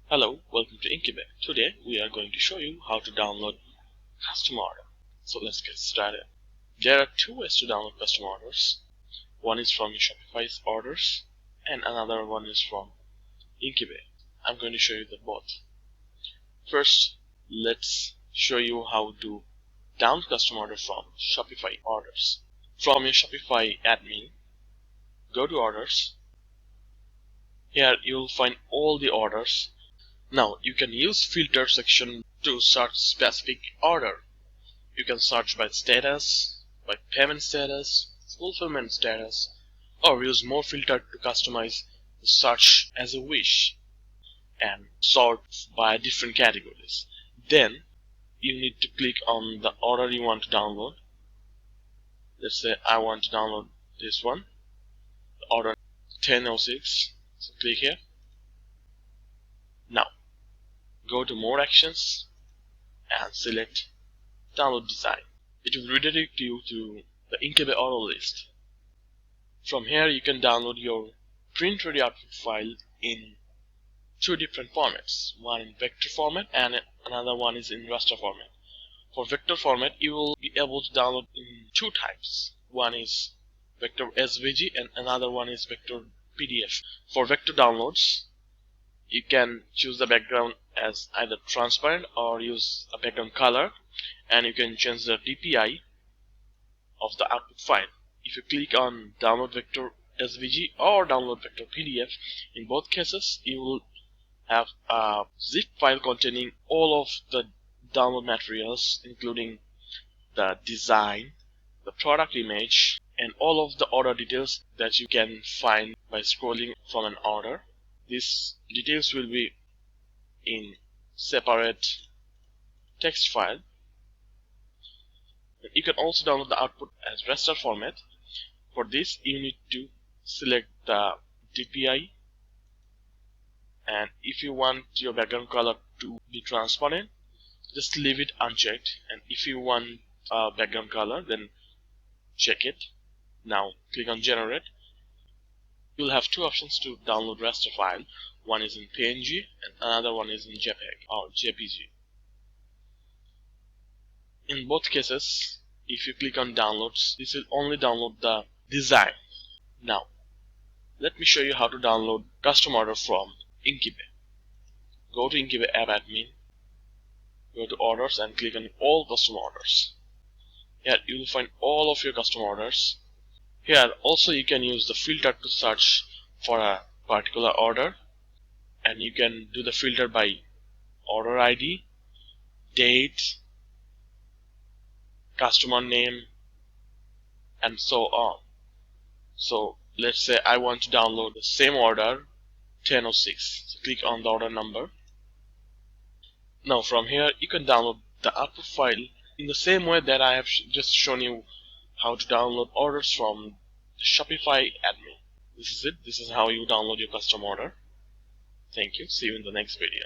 Hello, welcome to Inkybay. Today we are going to show you how to download custom order. So let's get started. There are two ways to download custom orders. One is from your Shopify's orders and another one is from Inkybay. I'm going to show you the both. First, let's show you how to download custom order from Shopify orders. From your Shopify admin, go to orders. Here you'll find all the orders. Now you can use filter section to search specific order. You can search by status, by payment status, fulfillment status, or use more filter to customize the search as you wish and sort by different categories. Then you need to click on the order you want to download. Let's say I want to download this one, the order 1006. So click here. Now go to more actions and select download design. It will redirect you to the Inkybay order list. From here you can download your print ready output file in two different formats. One in vector format and another one is in raster format. For vector format you will be able to download in two types. One is vector SVG and another one is vector PDF. For vector downloads you can choose the background as either transparent or use a background color, and you can change the DPI of the output file. If you click on download vector SVG or download vector PDF, in both cases you will have a zip file containing all of the download materials, including the design, the product image, and all of the order details that you can find by scrolling from an order. These details will be in separate text file. You can also download the output as raster format. For this you need to select the DPI, and if you want your background color to be transparent, just leave it unchecked, and if you want a background color, then check it. Now click on generate. You'll have two options to download raster file. One is in PNG and another one is in JPEG or JPG. In both cases, if you click on downloads, this will only download the design. Now let me show you how to download custom order from Inkybay. Go to Inkybay app admin, go to orders and click on all custom orders. Here you will find all of your custom orders. Here also you can use the filter to search for a particular order, and you can do the filter by order ID, date, customer name, and so on. So let's say I want to download the same order 1006. So click on the order number. Now from here you can download the output file in the same way that I have just shown you how to download orders from the Shopify admin. This is it. This is how you download your custom order. Thank you. See you in the next video.